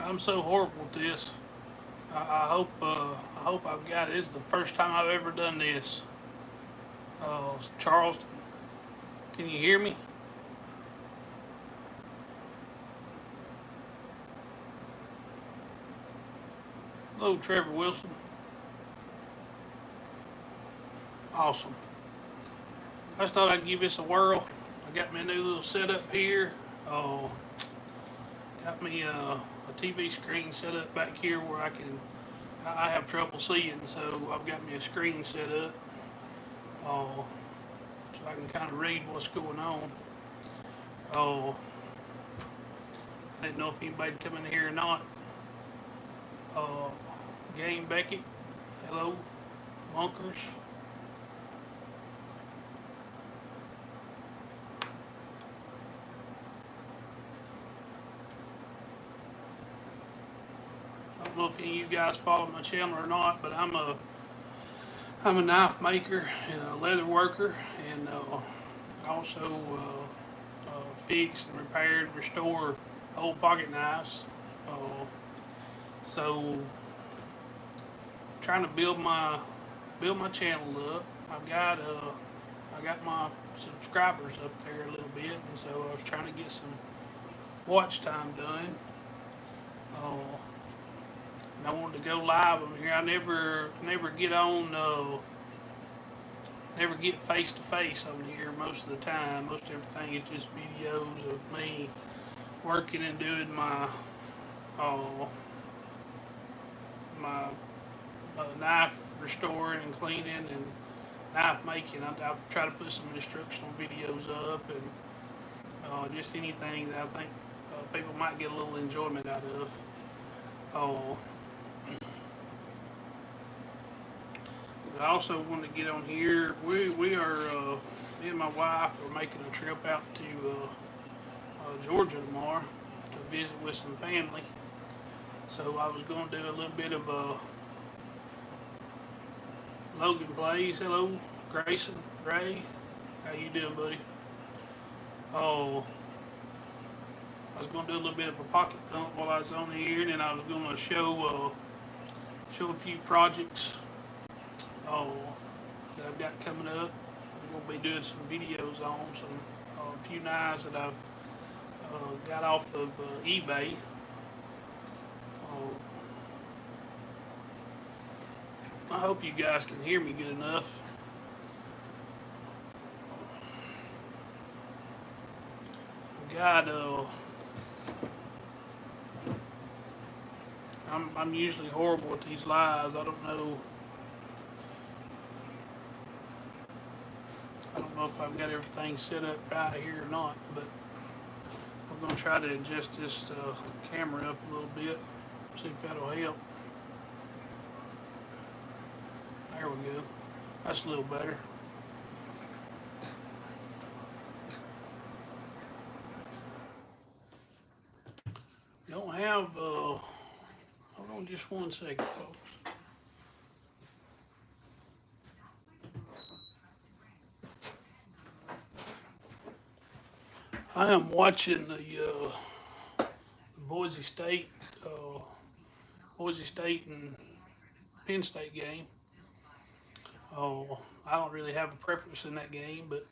I'm so horrible at this. I hope I've got it. This is the first time I've ever done this. Charleston, can you hear me? Hello, Trevor Wilson. Awesome. I just thought I'd give this a whirl. I got me a new little setup here. Oh, got me a TV screen set up back here where I have trouble seeing, so I've got me a screen set up. Oh, so I can kind of read what's going on. Oh, I didn't know if anybody'd come in here or not. Uh, Game Beckett, hello, Bunkers. I don't know if any of you guys follow my channel or not, but I'm a knife maker and a leather worker, and also fix and repair and restore old pocket knives. Uh, so trying to build my channel up. I got my subscribers up there a little bit, and so I was trying to get some watch time done. Uh, and I wanted to go live on here. I never get on. Never get face to face on here most of the time. Most everything is just videos of me working and doing uh, my knife restoring and cleaning and knife making. I try to put some instructional videos up and just anything that I think people might get a little enjoyment out of. Uh, I also want to get on here. We are me and my wife are making a trip out to Georgia tomorrow to visit with some family. So I was going to do a little bit of Logan plays. Hello, Grayson, Ray. How you doing, buddy? Oh, I was going to do a little bit of a pocket dump while I was on here, and then I was going to show a few projects oh, that I've got coming up. I'm going to be doing some videos on some a few knives that I've got off of eBay. Uh, I hope you guys can hear me good enough. God, I'm usually horrible at these lives. I don't know if I've got everything set up right here or not, but we're gonna try to adjust this camera up a little bit, see if that'll help. There we go. That's a little better. Don't have. Hold on just one second, folks. I am watching the Boise State, Boise State and Penn State game. Oh, I don't really have a preference in that game, but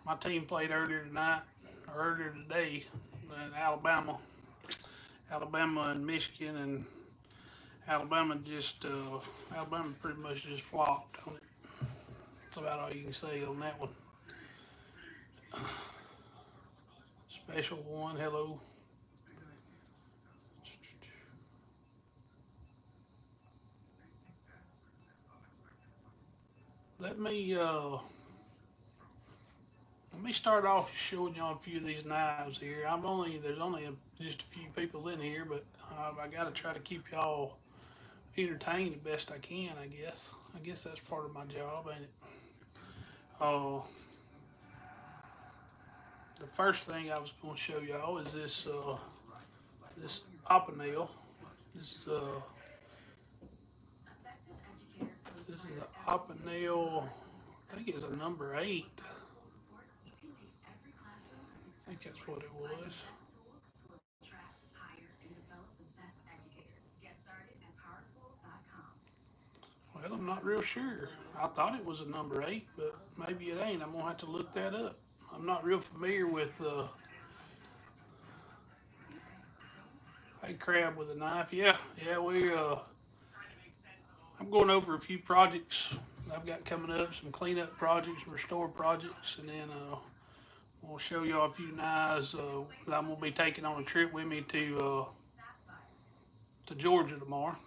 my team played earlier tonight, or earlier today, in Alabama and Michigan, and Alabama Alabama pretty much just flopped on it. That's about all you can say on that one. Special one, hello. Let me uh, Let me start off showing y'all a few of these knives here. There's only just a few people in here, but I got to try to keep y'all entertained the best I can. I guess that's part of my job, ain't it? Uh, the first thing I was going to show y'all is this oppanel. This this is an oppanel. I think it's a number 8. I think that's what it was. I'm not real sure. I thought it was a number 8, but maybe it ain't. I'm gonna have to look that up. I'm not real familiar with hey, crab with a knife. Yeah, yeah. I'm going over a few projects I've got coming up, some cleanup projects, restore projects, and then I'll show y'all a few knives that I'm gonna be taking on a trip with me to Georgia tomorrow.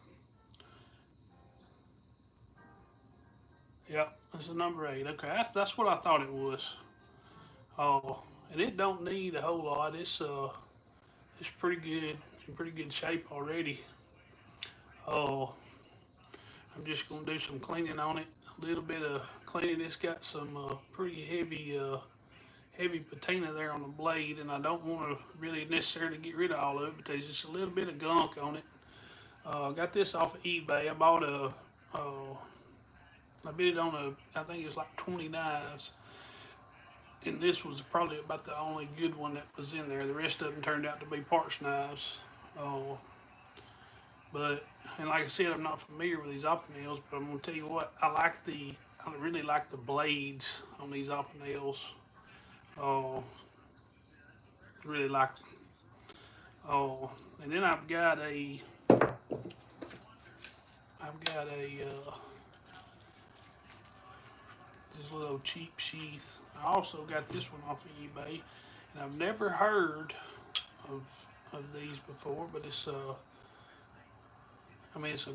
Yep, that's the number 8. Okay, that's what I thought it was. Oh, and it don't need a whole lot. It's pretty good, in pretty good shape already. Oh, I'm just gonna do some cleaning on it. A little bit of cleaning. It's got some pretty heavy patina there on the blade, and I don't want to really necessarily get rid of all of it, but there's just a little bit of gunk on it. I got this off of eBay. I bid it on I think it was like 20 knives, and this was probably about the only good one that was in there. The rest of them turned out to be parts knives. Uh, but and like I said, I'm not familiar with these Opinels, but I'm gonna tell you what, I really like the blades on these Opinels. Oh, really like them. Oh, and then I've got a this little cheap sheath. I also got this one off of eBay, and I've never heard of these before, but it's a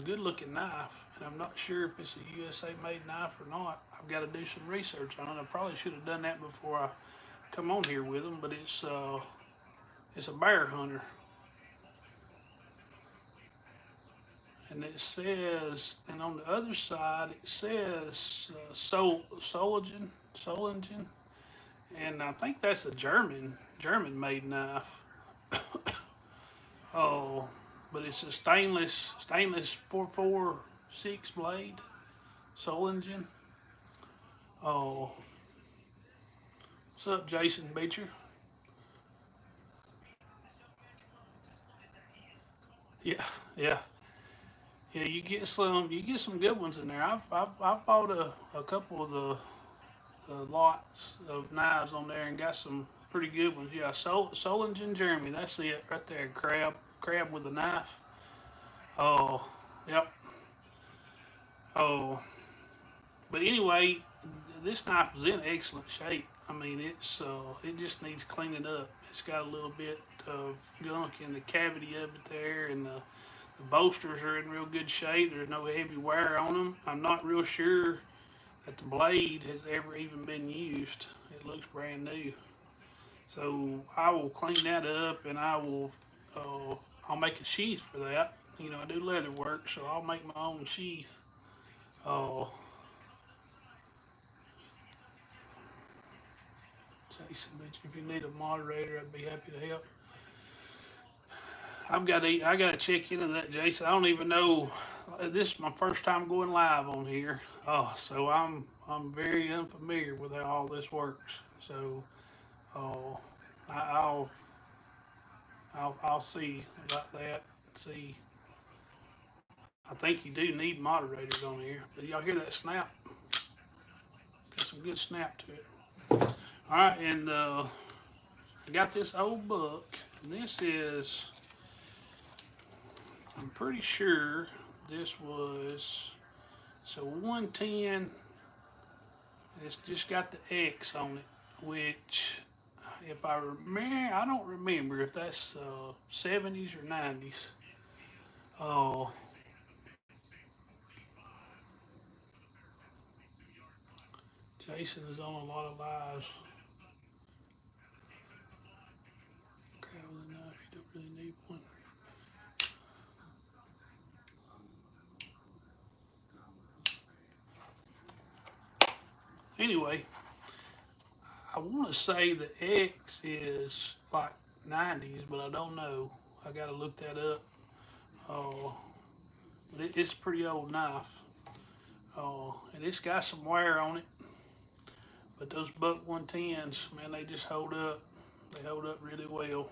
good looking knife, and I'm not sure if it's a USA made knife or not. I've got to do some research on it. I probably should have done that before I come on here with them, but it's a bear hunter, and it says, and on the other side it says Solingen, and I think that's a German made knife. Oh, but it's a stainless 446 blade, Solingen. Oh, what's up, Jason Beecher? Yeah, yeah, yeah. You get some good ones in there. I've bought a couple of the lots of knives on there and got some pretty good ones. Yeah, Solingen Jeremy. That's it right there. Crab with a knife. Oh, yep. Oh, but anyway, this knife is in excellent shape. I mean, it just needs cleaning up. It's got a little bit of gunk in the cavity of it there, and the bolsters are in real good shape. There's no heavy wear on them. I'm not real sure that the blade has ever even been used. It looks brand new. So I will clean that up, and I'll make a sheath for that. You know, I do leather work, so I'll make my own sheath. Uh, Jason, if you need a moderator, I'd be happy to help. I got to check into that, Jason. I don't even know. This is my first time going live on here. Oh, so I'm very unfamiliar with how all this works. So, uh, I, will I'll see about that. See, I think you do need moderators on here. But y'all hear that snap? Got some good snap to it. All right, and I got this old book, and this is, I'm pretty sure this was, so 110, and it's just got the X on it, which, if I remember, I don't remember if that's 70s or 90s. Oh, Jason is on a lot of lives. Crab with a knife, you don't really need one. Anyway, I want to say the X is like 90s, but I don't know. I got to look that up. Oh, but it's a pretty old knife. Oh, and it's got some wear on it. But those Buck 110s, man, they just hold up. They hold up really well.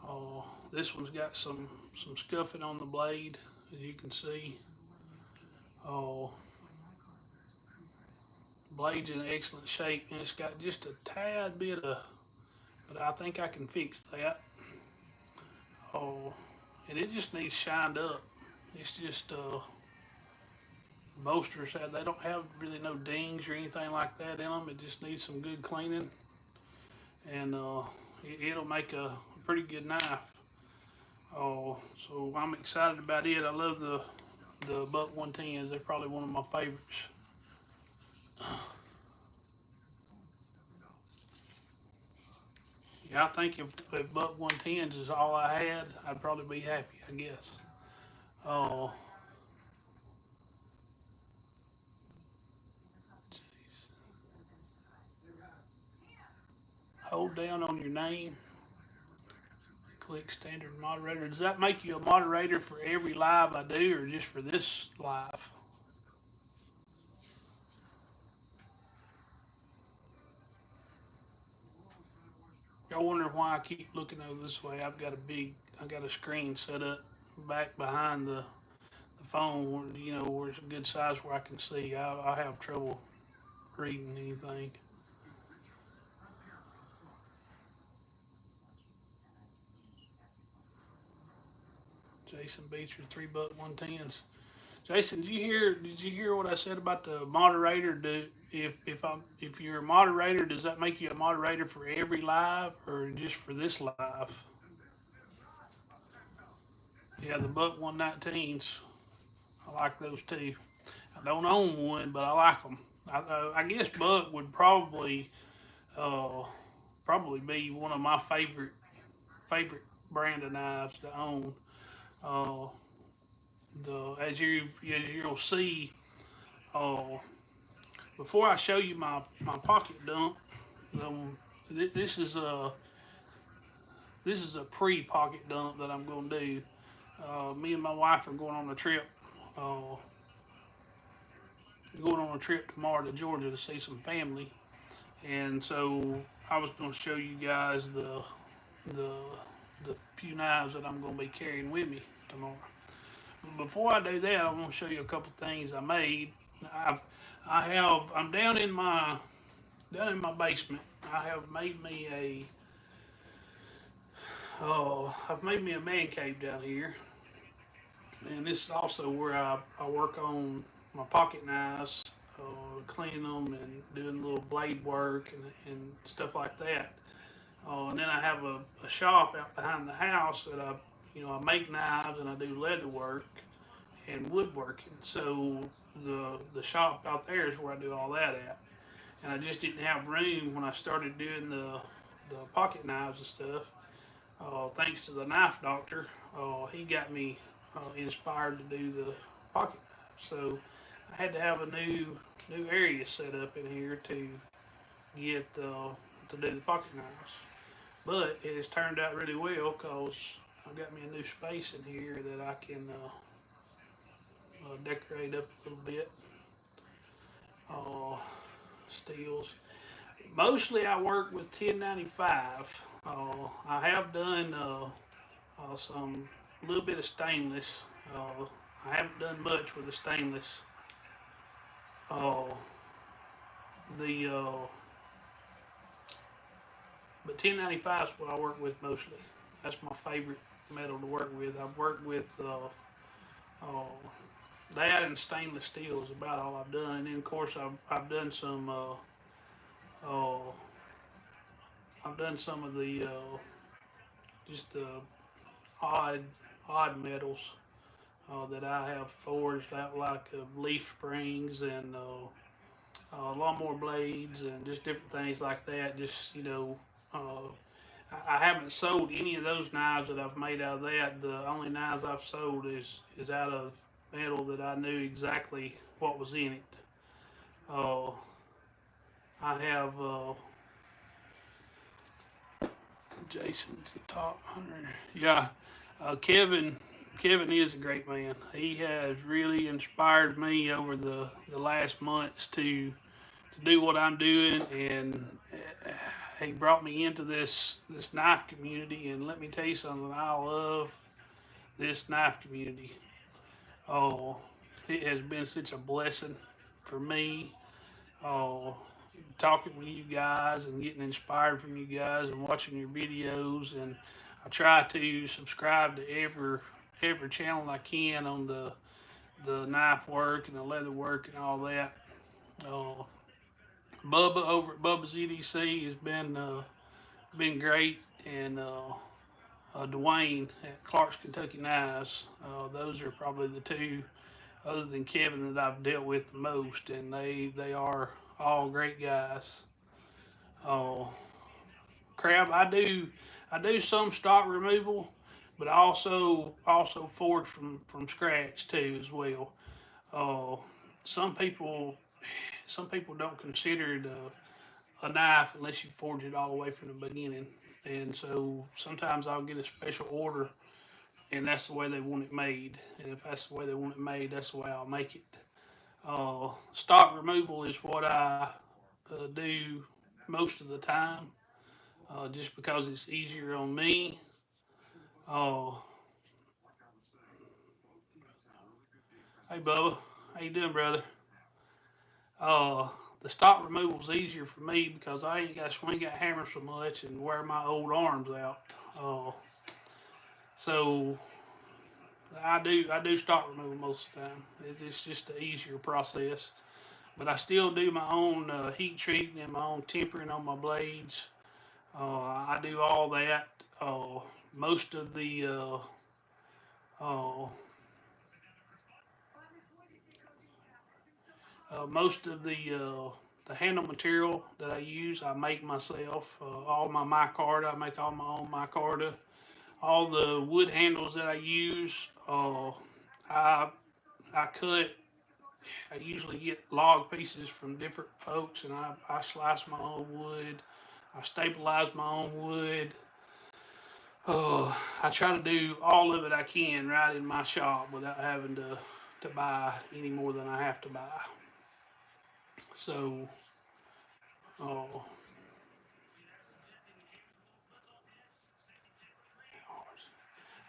Oh, this one's got some scuffing on the blade, as you can see. Oh, blade's in excellent shape, and it's got just a tad bit of, but I think I can fix that. Oh, and it just needs shined up. It's just bolsters, they don't have really no dings or anything like that in them. It just needs some good cleaning, and it'll make a pretty good knife. Oh, so I'm excited about it. I love the Buck 110s. They're probably one of my favorites. Yeah, I think if Buck 110s is all I had, I'd probably be happy, I guess. Oh, jeez. Hold down on your name. Click standard moderator. Does that make you a moderator for every live I do, or just for this live? Y'all wonder why I keep looking over this way. I got a screen set up back behind the phone, where it's a good size where I can see. I have trouble reading anything. Jason beats your $3 110s. Jason, Did you hear what I said about the moderator? If you're a moderator, does that make you a moderator for every live or just for this live? Yeah, the Buck 119s. I like those too. I don't own one, but I like them. I guess Buck would uh, probably be one of my favorite brand of knives to own. Uh, the as you'll see, uh, before I show you my pocket dump, um, this is a pre-pocket dump that I'm going to do. Me and my wife are going on a trip. Uh, Going on a trip tomorrow to Georgia to see some family, and so I was going to show you guys the the few knives that I'm going to be carrying with me tomorrow. But before I do that, I want to show you a couple things I made. I'm down in my basement. I have made me I've made me a man cave down here, and this is also where I work on my pocket knives, cleaning them and doing a little blade work and stuff like that. And then I have a shop out behind the house that I make knives and I do leather work and woodworking. So the shop out there is where I do all that at. And I just didn't have room when I started doing the pocket knives and stuff. Thanks to the knife doctor, he got me inspired to do the pocket knives. So I had to have a new area set up in here to get to do the pocket knives. But it has turned out really well because I've got me a new space in here that I can decorate up a little bit. Steels. Mostly I work with 1095. I have done some a little bit of stainless. I haven't done much with the stainless. Uh, the But 1095 is what I work with mostly. That's my favorite metal to work with. I've worked with uh, that and stainless steel is about all I've done. And then of course I've done some uh, I've done some of the just the odd odd metals that I have forged out, like leaf springs and lawnmower blades and just different things like that. Just I haven't sold any of those knives that I've made out of that. The only knives I've sold is out of metal that I knew exactly what was in it. Uh, I have Jason's the top 100. Yeah, Kevin. Kevin is a great man. He has really inspired me over the last months to do what I'm doing, and he brought me into this knife community. And let me tell you something, I love this knife community. Oh, it has been such a blessing for me. Uh, Talking with you guys and getting inspired from you guys and watching your videos, and I try to subscribe to every channel I can on the knife work and the leather work and all that. Uh, Bubba over at Bubba's EDC has been great, and Dwayne at Clark's Kentucky Knives. Those are probably the two, other than Kevin, that I've dealt with the most, and they are all great guys. Uh, Crab, I do some stock removal, but I also forge from scratch too as well. Uh, some people some people don't consider it a knife unless you forge it all the way from the beginning. And so sometimes I'll get a special order, and that's the way they want it made. And if that's the way they want it made, that's the way I'll make it. Stock removal is what I do most of the time, just because it's easier on me. Uh, hey Bubba, how you doing, brother? Uh, the stock removal is easier for me because I ain't got to swing that hammer so much and wear my old arms out. Uh, so I do stock removal most of the time. It's just an easier process. But I still do my own heat treating and my own tempering on my blades. I do all that. Uh, most of the uh, most of the handle material that I use, I make myself. All my micarta, I make all my own micarta. All the wood handles that I use, I I cut. I usually get log pieces from different folks, and I slice my own wood. I stabilize my own wood. I try to do all of it I can right in my shop without having to buy any more than I have to buy. So, uh,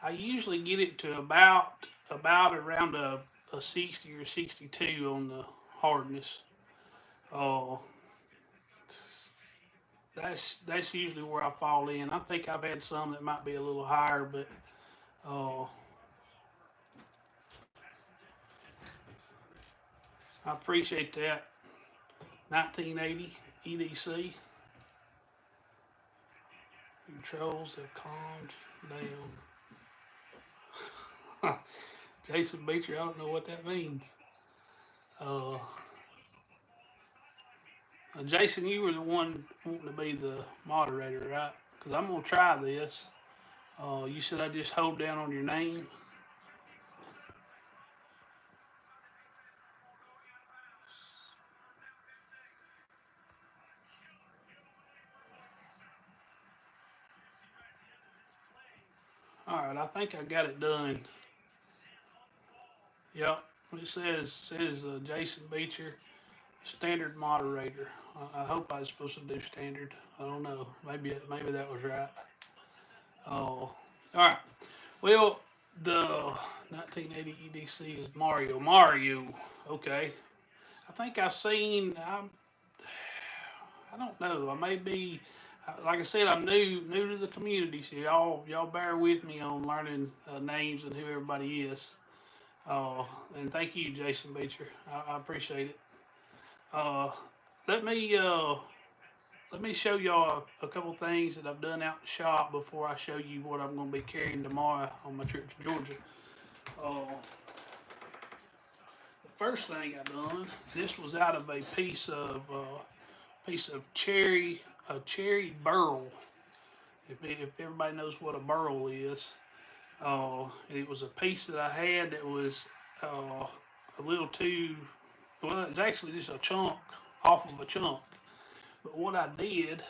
I usually get it to about around a 60 or 62 on the hardness. Uh, that's usually where I fall in. I think I've had some that might be a little higher, but uh, I appreciate that. 1980 EDC controls have calmed down. Jason Beecher, I don't know what that means. Uh, Jason, you were the one wanting to be the moderator, right? Because I'm gonna try this. You said I just hold down on your name. All right, I think I got it done. Yep, it says Jason Beecher, standard moderator. I hope I was supposed to do standard. I don't know. Maybe that was right. Oh, all right. Well, the 1980 EDC is Mario. Mario. Okay. I think I've seen. I don't know. I may be. Like I said, I'm new to the community, so y'all bear with me on learning names and who everybody is. Uh, and thank you, Jason Beecher. I appreciate it. Uh, let me uh, let me show y'all a couple things that I've done out in the shop before I show you what I'm going to be carrying tomorrow on my trip to Georgia. Uh, the first thing I done, this was out of a piece of a cherry burl. If everybody knows what a burl is, it was a piece that I had that was a little too. Well, it's actually just a chunk off of a chunk. But what I did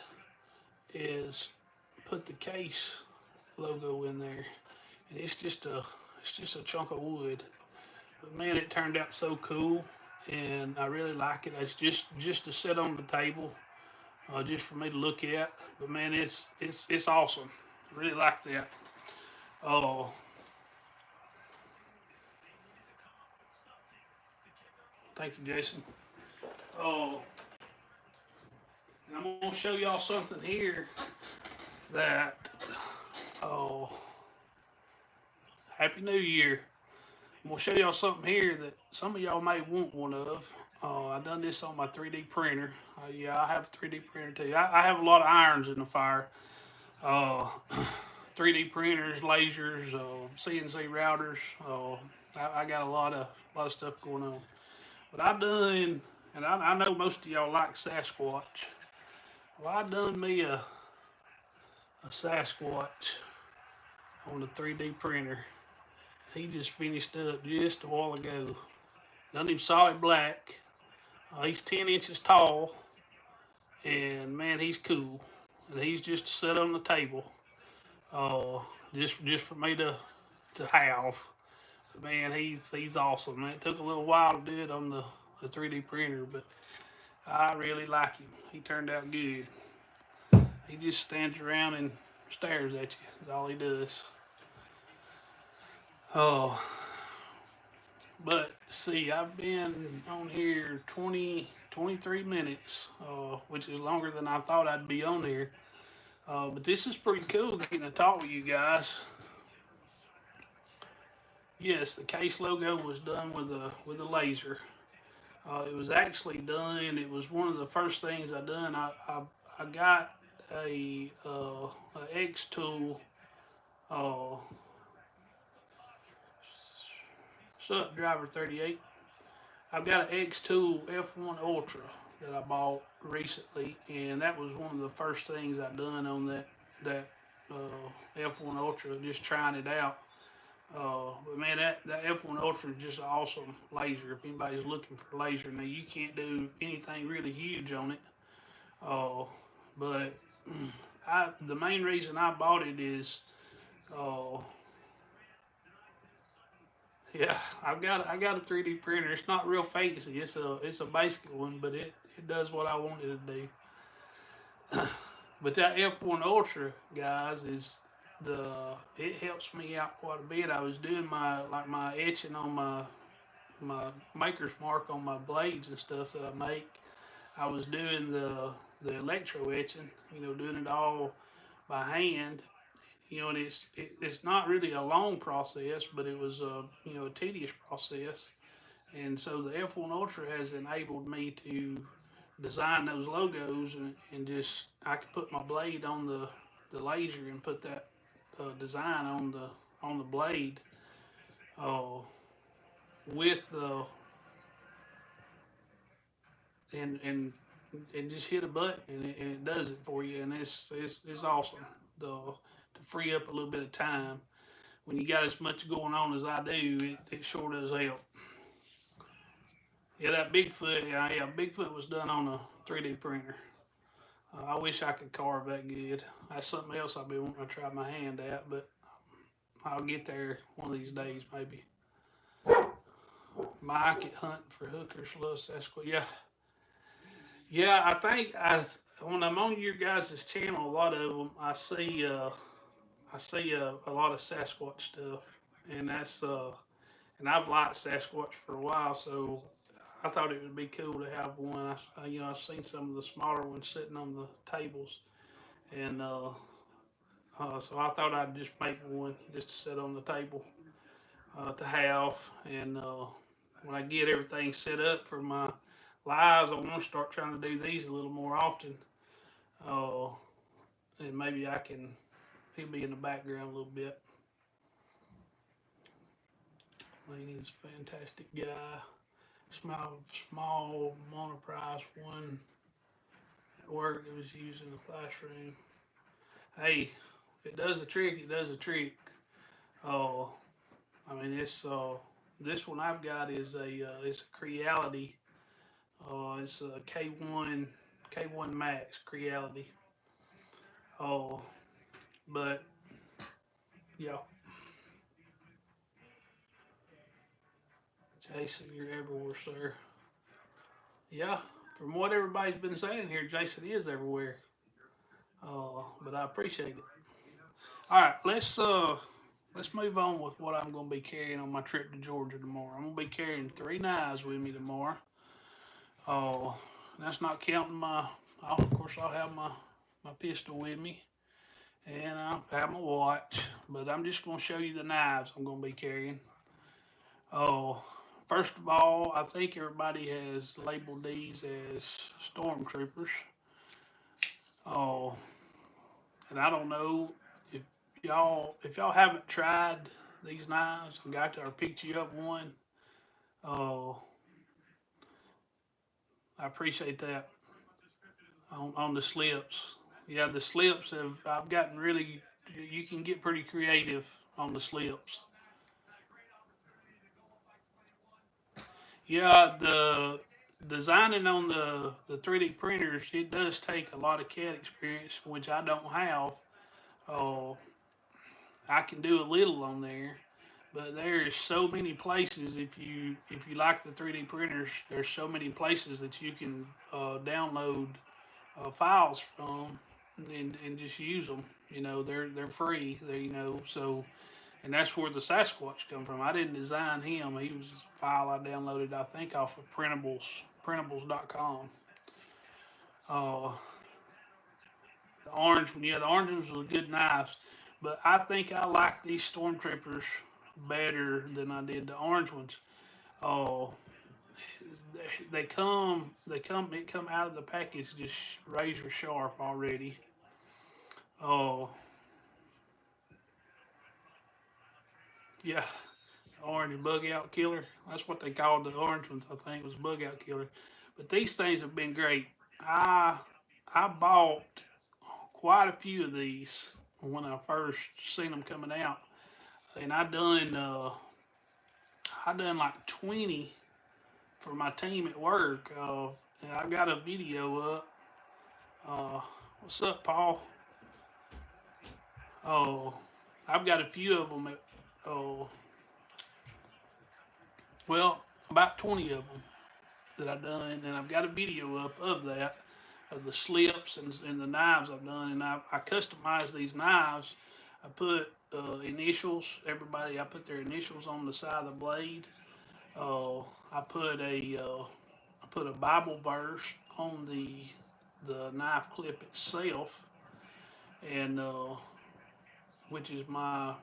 is put the case logo in there, and it's just a chunk of wood. But man, it turned out so cool, and I really like it. It's just to sit on the table, just for me to look at. But man, it's awesome. I really like that. Uh, Thank you, Jason. Oh, and I'm gonna show y'all something here that. Oh, Happy New Year. I'm gonna show y'all something here that some of y'all may want one of. I done this on my 3D printer. Yeah, I have a 3D printer too. I have a lot of irons in the fire. Uh, 3D printers, lasers, CNC routers. I got a lot of stuff going on. But I done, and I know most of y'all like Sasquatch. Well, I done me a Sasquatch on the 3D printer. He just finished up just a while ago. Done him solid black. He's 10 inches tall, and man, he's cool. And he's just set on the table, uh, just for me to have. Man, he's awesome. It took a little while to do it on the 3D printer, but I really like him. He turned out good. He just stands around and stares at you. That's all he does. Oh, but see, I've been on here 23 minutes, which is longer than I thought I'd be on here. But this is pretty cool getting to talk with you guys. Yes, the case logo was done with a laser. It was actually done. It was one of the first things I done. I got a X tool. Sup, Driver 38. I've got an X2 F1 Ultra that I bought recently, and that was one of the first things I done on that F1 Ultra, just trying it out. But man, that F1 Ultra is just an awesome laser. If anybody's looking for a laser, now you can't do anything really huge on it. But the main reason I bought it is, uh, yeah, I got a 3D printer. It's not real fancy. It's a basic one, but it does what I want it to do. But that F1 Ultra, guys, it helps me out quite a bit. I was doing my etching on my maker's mark on my blades and stuff that I make. I was doing the electro etching, doing it all by hand. And it's not really a long process, but it was a tedious process. And so the F1 Ultra has enabled me to design those logos, and just I can put my blade on the laser and put that design on the blade, uh, with the and just hit a button, and it does it for you, and it's awesome. To free up a little bit of time when you got as much going on as I do, it sure does help. Yeah, that Bigfoot, yeah, Bigfoot was done on a 3D printer. I wish I could carve that good. That's something else I've been wanting to try my hand at, but I'll get there one of these days, maybe. Mike at Hunting for Hookers loves Sasquatch. Yeah, yeah. When I'm on your guys' channel, a lot of them I see a lot of Sasquatch stuff, and and I've liked Sasquatch for a while, so I thought it would be cool to have one. I've seen some of the smaller ones sitting on the tables, and so I thought I'd just make one just to sit on the table, to have. And when I get everything set up for my lives, I want to start trying to do these a little more often. Uh, and maybe he'll be in the background a little bit. He's a fantastic guy. Small monoprice one at work that was used in the classroom. Hey, if it does the trick, it does the trick. This one I've got is it's a Creality. It's a K1 Max Creality. But yeah, Jason, you're everywhere, sir. Yeah, from what everybody's been saying here, Jason is everywhere. But I appreciate it. All right, let's move on with what I'm going to be carrying on my trip to Georgia tomorrow. I'm going to be carrying 3 knives with me tomorrow. Oh, that's not counting of course, I'll have my pistol with me, and I'll have my watch. But I'm just going to show you the knives I'm going to be carrying. Oh, first of all, I think everybody has labeled these as stormtroopers. Oh, and I don't know if y'all haven't tried these knives and got to or picked you up one. Oh, I appreciate that on the slips. Yeah, the slips have I've gotten really. You can get pretty creative on the slips. Yeah, the designing on the 3D printers, it does take a lot of CAD experience, which I don't have. Uh, I can do a little on there, but there's so many places. If you like the 3D printers, there's so many places that you can download files from and just use them. They're free. So and that's where the Sasquatch come from. I didn't design him. He was a file I downloaded, I think, off of printables.com. Uh, the orange one, yeah, the orange ones were good knives, but I think I like these stormtroopers better than I did the orange ones. Uh, they come out of the package just razor sharp already. Oh, yeah, orange bug out killer. That's what they called the orange ones. I think was bug out killer. But these things have been great. I I bought quite a few of these when I first seen them coming out, and I done like 20 for my team at work. And I got a video up. Uh, what's up, Paul? Oh, I've got a few of them. Oh, well, about 20 of them that I've done, and I've got a video up of that, of the slips and the knives I've done, and I customized these knives. I put initials. I put their initials on the side of the blade. Uh, I put a Bible verse on the knife clip itself, and which is my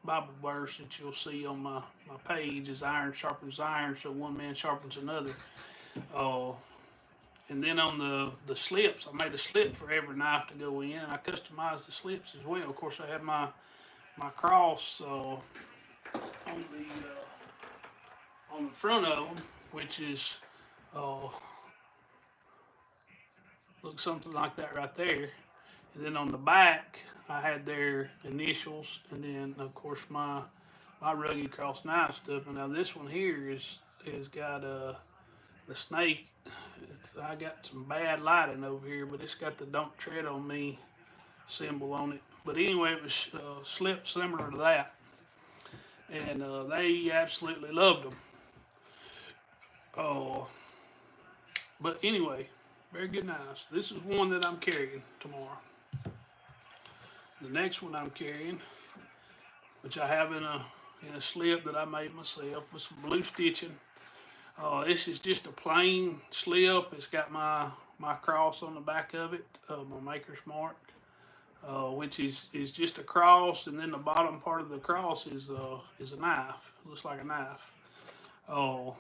Bible verse that you'll see on my page is iron sharpens iron, so one man sharpens another. Uh, And then on the slips, I made a slip for every knife to go in. I customized the slips as well. Of course, I have my cross on the front of them, which is uh, looks something like that right there. And then on the back, I had their initials, and then of course my rugged cross knife stuff. And now this one here is got the snake. I got some bad lighting over here, but it's got the "Don't Tread on Me" symbol on it. But anyway, it was slipped similar to that, and they absolutely loved them. Oh, but anyway, very good knives. This is one that I'm carrying tomorrow. The next one I'm carrying, which I have in a slip that I made myself with some blue stitching. This is just a plain slip. It's got my cross on the back of it, my maker's mark, which is just a cross, and then the bottom part of the cross is a knife. It looks like a knife. Oh,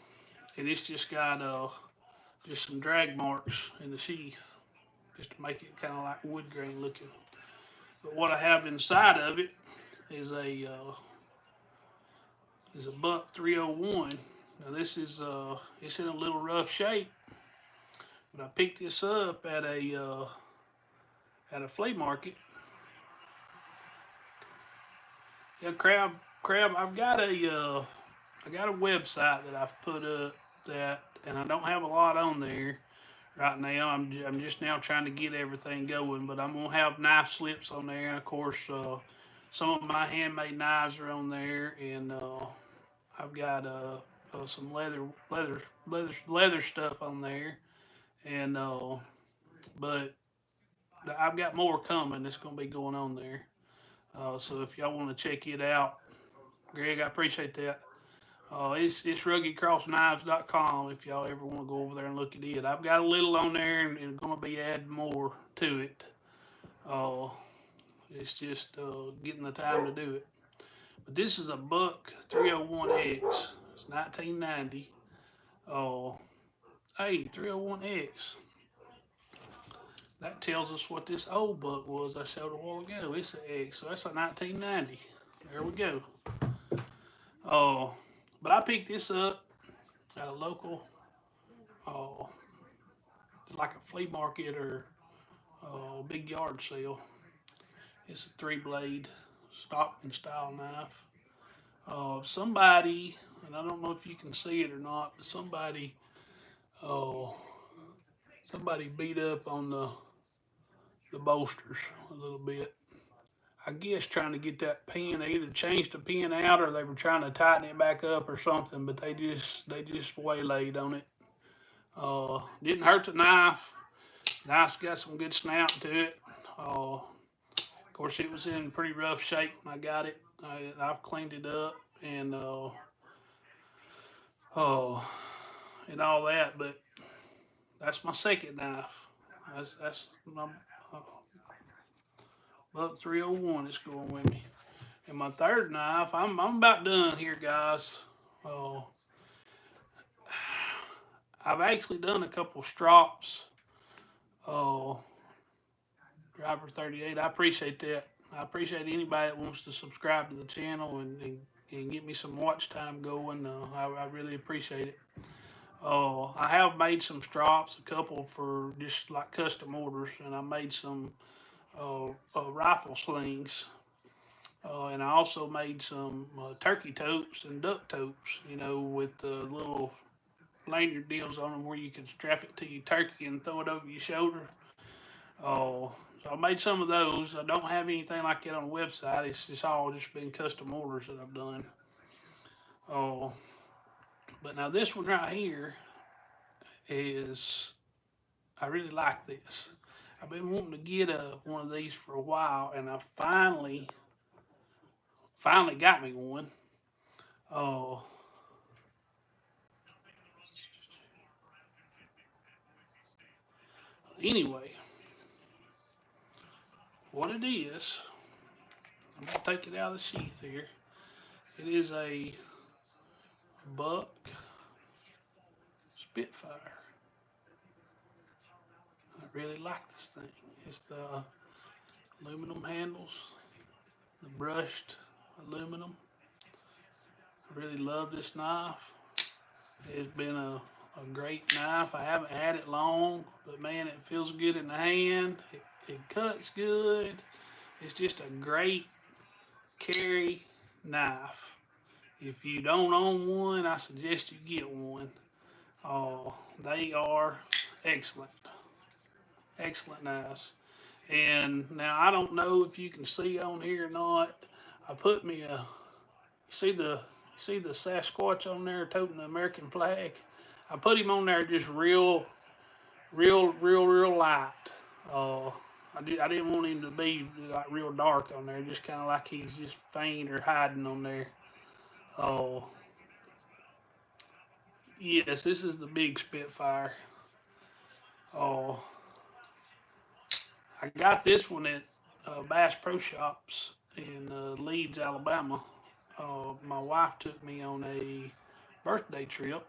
and it's just got just some drag marks in the sheath, just to make it kind of like wood grain looking. But what I have inside of it is a buck 301. Now this is it's in a little rough shape, but I picked this up at a flea market. Yeah, crab. I got a website that I've put up that, and I don't have a lot on there right now. I'm just now trying to get everything going, but I'm gonna have knife slips on there, and of course, some of my handmade knives are on there, and I've got some leather stuff on there, and but I've got more coming. That's gonna be going on there. So if y'all want to check it out, Greg, I appreciate that. It's ruggedcrossknives.com if y'all ever want to go over there and look at it. I've got a little on there and going to be adding more to it. Uh, it's just getting the time to do it. But this is a Buck 301X. It's 1990. Uh, hey, 301X. That tells us what this old Buck was I showed a while ago. It's an X, so that's a 1990. There we go. But I picked this up at a local, uh, like a flea market or big yard sale. It's a 3 blade Stockman style knife. Somebody, and I don't know if you can see it or not, but uh, somebody beat up on the bolsters a little bit. I guess trying to get that pin, they either changed the pin out or they were trying to tighten it back up or something, but they just waylaid on it. Didn't hurt the knife. Knife's got some good snap to it. Of course, it was in pretty rough shape when I got it. I've cleaned it up uh, and all that, but that's my second knife. That's my uh, Buck 301 is going with me. And my third knife, I'm about done here, guys. Uh, I've actually done a couple strops. Uh, Driver 38. I appreciate that. I appreciate anybody that wants to subscribe to the channel and get me some watch time going. I really appreciate it. I have made some strops, a couple for just like custom orders, and I made some rifle slings. And I also made some turkey totes and duck totes, with the little lanyard deals on them where you can strap it to your turkey and throw it over your shoulder. So I made some of those. I don't have anything like that on the website. It's all just been custom orders that I've done. But now this one right here is, I really like this. I've been wanting to get one of these for a while, and I finally got me one. Anyway, what it is, I'm gonna take it out of the sheath here. It is a Buck Spitfire. I really like this thing. It's the aluminum handles, the brushed aluminum. I really love this knife. It's been a great knife. I haven't had it long, but man, it feels good in the hand. It cuts good. It's just a great carry knife. If you don't own one, I suggest you get one. They are excellent. Excellent knives. And now I don't know if you can see on here or not. I put me a see the Sasquatch on there toting the American flag. I put him on there just real light. I didn't want him to be like real dark on there, just kind of like he's just faint or hiding on there. Yes, this is the big Spitfire. I got this one at Bass Pro Shops in Leeds, Alabama. My wife took me on a birthday trip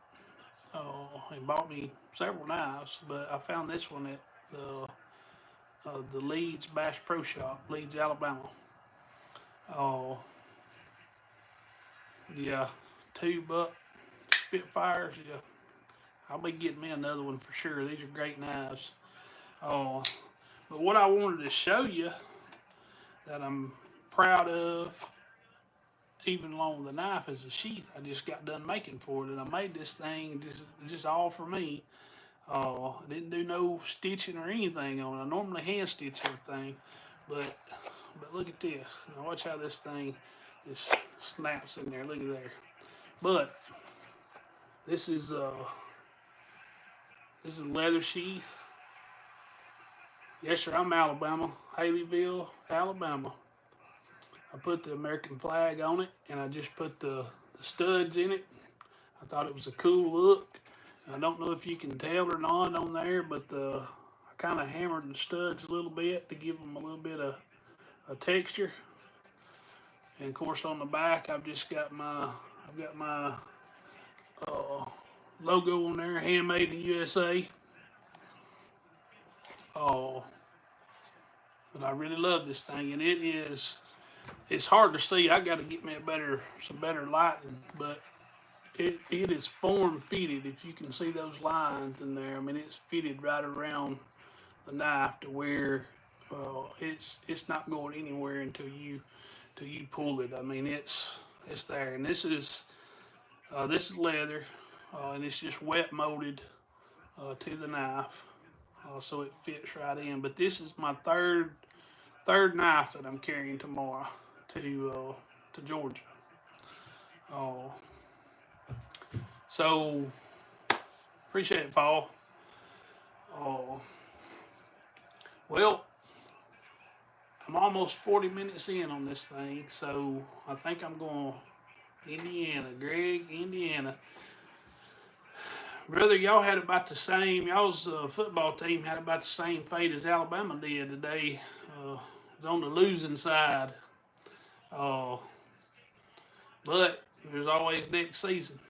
and bought me several knives, but I found this one at the Leeds Bass Pro Shop, Leeds, Alabama. Yeah, 2 Buck Spitfires. Yeah, I'll be getting me another one for sure. These are great knives. But what I wanted to show you that I'm proud of, even along with the knife, is the sheath I just got done making for it. And I made this thing just all for me. I didn't do no stitching or anything on it. I normally hand stitch everything, but look at this. Now watch how this thing just snaps in there. Look at there. But this is leather sheath. Yes, sir. I'm Alabama, Haleyville, Alabama. I put the American flag on it, and I just put the studs in it. I thought it was a cool look. I don't know if you can tell or not on there, but I kind of hammered the studs a little bit to give them a little bit of a texture. And of course, on the back, I've got my uh, logo on there, handmade in USA. Oh, but I really love this thing, and it's hard to see. I got to get me some better lighting, but it is form fitted. If you can see those lines in there, I mean, it's fitted right around the knife to where it's not going anywhere until you pull it. I mean, it's there, and this is leather, and it's just wet molded to the knife, so it fits right in. But this is my third knife that I'm carrying tomorrow to Georgia. Oh, so appreciate it, Paul. Oh, well, I'm almost 40 minutes in on this thing, so I think I'm going Indiana, Greg, Indiana. Brother, y'all had about the same. Y'all's football team had about the same fate as Alabama did today. It was on the losing side. Uh, but there's always next season.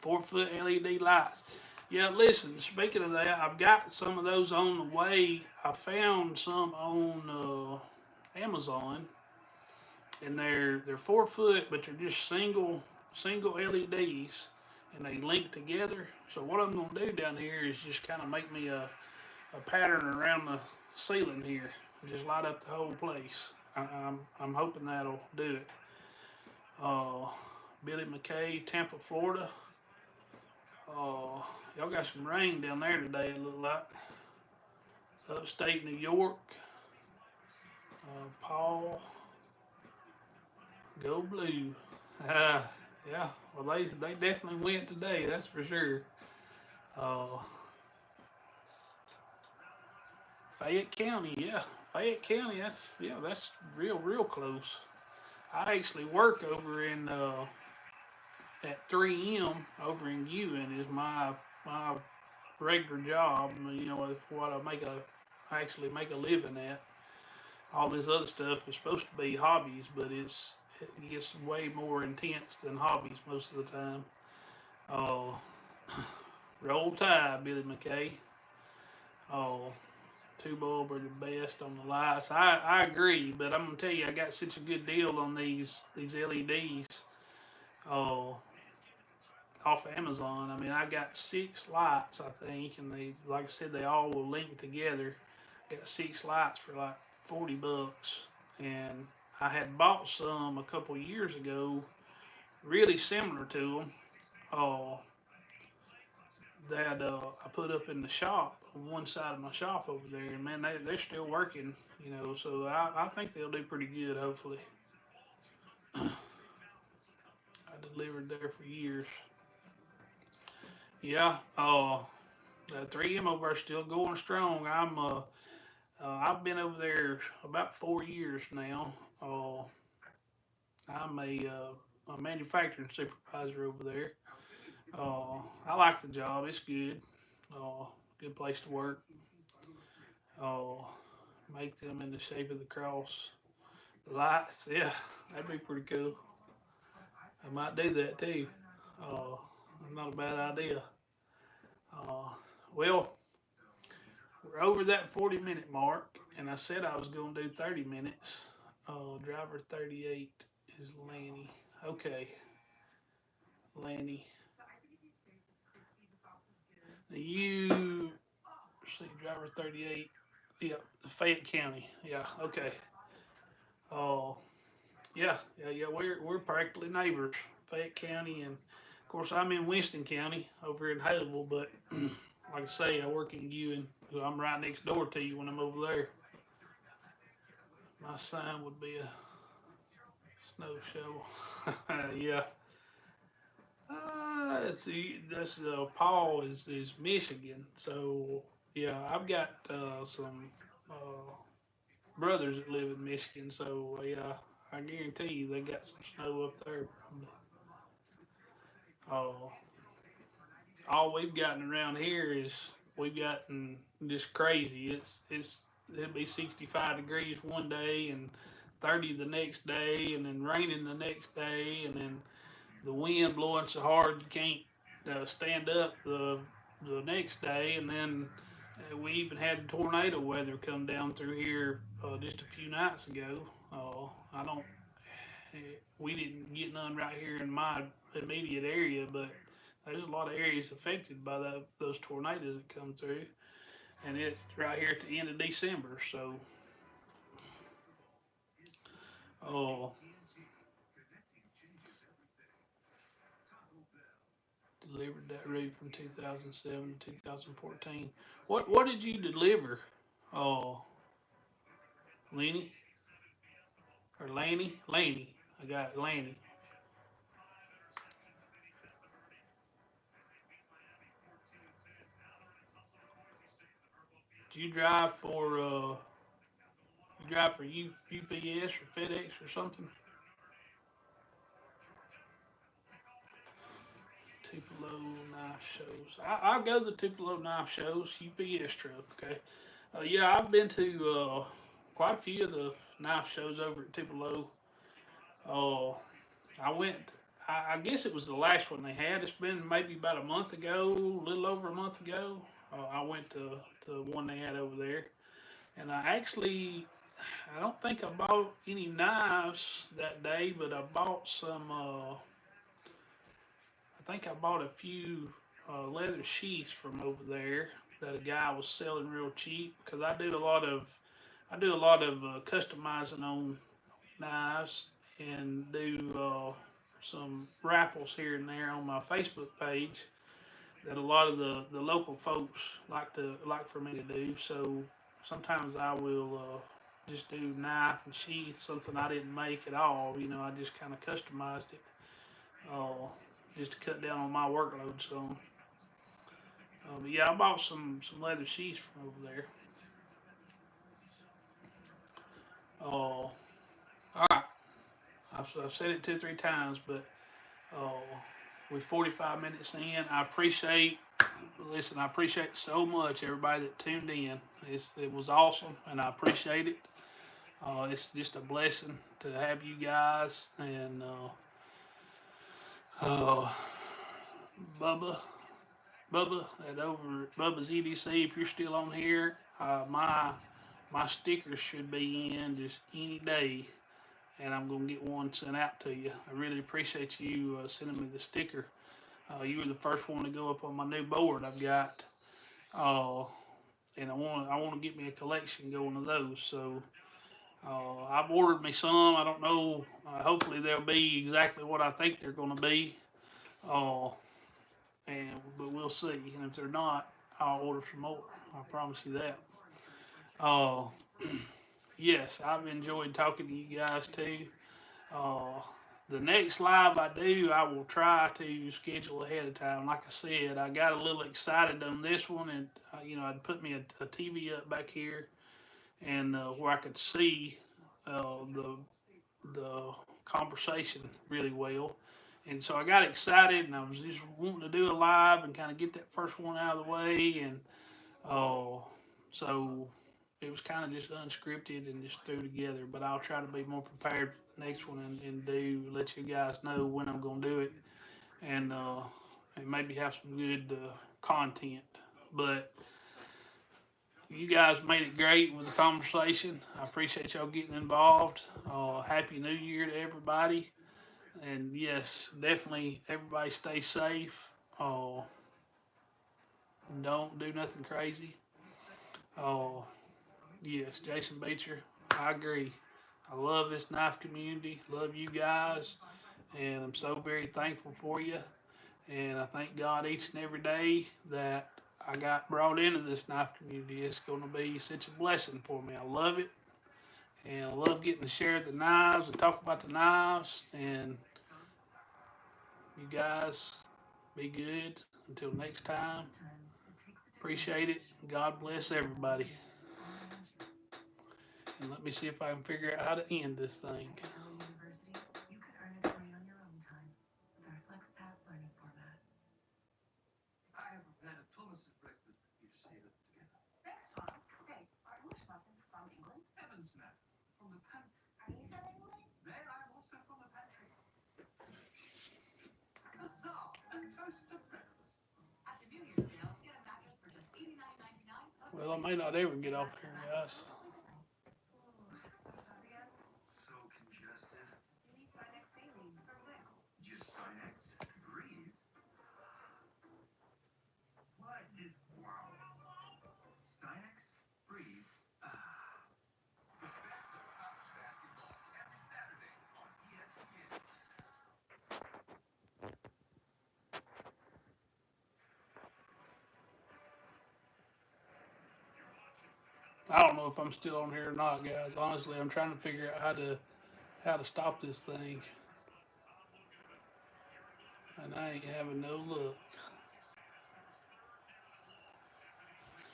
4-foot LED lights. Yeah, listen, speaking of that, I've got some of those on the way. I found some on Amazon, and they're 4-foot, but they're just single LEDs, and they link together. So what I'm gonna do down here is just kind of make me a pattern around the ceiling here, and just light up the whole place. I'm hoping that'll do it. Billy McKay, Tampa, Florida. Y'all got some rain down there today, it looked like. Upstate New York. Paul. Go Blue. Yeah, well, they definitely went today, that's for sure. Fayette County, yeah. Fayette County, that's real close. I actually work over in at 3M over in Ewing is my regular job. You know, what I actually make a living at. All this other stuff is supposed to be hobbies, but it gets way more intense than hobbies most of the time. Roll Tide, Billy McKay. Two bulb are the best on the lights. I agree, but I'm gonna tell you, I got such a good deal on these LEDs off of Amazon. I mean, I got 6 lights, I think, and they, like I said, they all will link together. Got 6 lights for like $40, and I had bought some a couple years ago, really similar to them. That I put up in the shop on one side of my shop over there, and man, they're still working, you know. So I think they'll do pretty good, hopefully. I delivered there for years. Yeah, the 3M over there still going strong. I've been over there about 4 years now. I'm a manufacturing supervisor over there. I like the job. It's good. Good place to work. Make them in the shape of the cross. The lights, yeah, that'd be pretty cool. I might do that too. Not a bad idea. Uh, well, we're over that 40-minute mark, and I said I was going to do 30 minutes. Driver 38 is Lanny. Okay, Lanny. You see, driver 38. Yep, Fayette County. Yeah, okay. Yeah. We're practically neighbors, Fayette County, and of course I'm in Winston County over in Haleyville. But like I say, I work in Ewing, so I'm right next door to you when I'm over there. My sign would be a snow shovel. Yeah. That's Paul is Michigan, so yeah, I've got some brothers that live in Michigan, so yeah, I guarantee you they got some snow up there. Oh, all we've gotten around here is we've gotten just crazy. It'll be 65 degrees one day and 30 the next day, and then raining the next day, and then the wind blowing so hard you can't stand up the next day, and then we even had tornado weather come down through here just a few nights ago. I don't. We didn't get none right here in my immediate area, but there's a lot of areas affected by those tornadoes that come through, and it's right here at the end of December. So, oh, delivered that roof from 2007 to 2014. What did you deliver? Oh, Lenny or Laney? Laney. I got Laney. Did you drive for UPS or FedEx or something? Tupelo knife shows. I'll go to the Tupelo knife shows. UPS truck. Okay. Yeah, I've been to quite a few of the knife shows over at Tupelo. Uh, I went. I guess it was the last one they had. It's been maybe about a month ago, a little over a month ago. I went to one they had over there, and I don't think I bought any knives that day, but I bought some. I think I bought a few leather sheaths from over there that a guy was selling real cheap because I do a lot of customizing on knives and do some raffles here and there on my Facebook page that a lot of the local folks like for me to do. So sometimes I will just do knife and sheath, something I didn't make at all. I just kind of customized it uh, just to cut down on my workload. So, but yeah, I bought some leather sheaths from over there. All right, I've said it two or three times, but uh, we're 45 minutes in. I appreciate so much everybody that tuned in. It was awesome, and I appreciate it. It's just a blessing to have you guys and uh, Bubba, Bubba at over Bubba's EDC. If you're still on here, my stickers should be in just any day, and I'm gonna get one sent out to you. I really appreciate you sending me the sticker. You were the first one to go up on my new board I've got, uh, and I want to get me a collection going of those. So I've ordered me some. I don't know. Hopefully they'll be exactly what I think they're going to be. Uh, but we'll see. And if they're not, I'll order some more. I promise you that. Uh, yes, I've enjoyed talking to you guys too. Uh, the next live I do, I will try to schedule ahead of time. Like I said, I got a little excited on this one, and I'd put me a TV up back here, and where I could see the conversation really well. And so I got excited, and I was just wanting to do a live and kind of get that first one out of the way, and uh, so it was kind of just unscripted and just threw together. But I'll try to be more prepared for the next one and do let you guys know when I'm gonna do it, and maybe have some good content. But you guys made it great with the conversation. I appreciate y'all getting involved. Happy New Year to everybody. And yes, definitely everybody stay safe. Don't do nothing crazy. Uh, yes, Jason Beecher, I agree. I love this knife community. Love you guys. And I'm so very thankful for you. And I thank God each and every day that I got brought into this knife community. It's going to be such a blessing for me. I love it. And I love getting to share the knives and talk about the knives. And you guys be good. Until next time, appreciate it. God bless everybody. And let me see if I can figure out how to end this thing. complex path learning format. I have prepared a Thomas's breakfast for you to savor together. Thanks, Tom. Hey, are English muffins from England? Heavens, no. From the pantry. Are you from England? There, I'm also from the pantry. Huzzah! A toasted breakfast. At the New Year's sale, get a mattress for just $89.99. Well, I may not ever get off here, guys. So tired again? So congested. You need Sinex saline from Wix. Just Sinex. Breathe. What is wow? Sinex. Breathe. The best of college basketball every Saturday on ESPN. I don't know if I'm still on here or not, guys. Honestly, I'm trying to figure out how to stop this thing, and I ain't having no luck.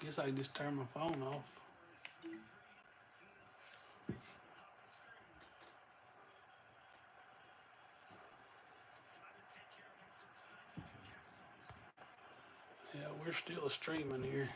Guess I can just turn my phone off. Yeah, we're still streaming here.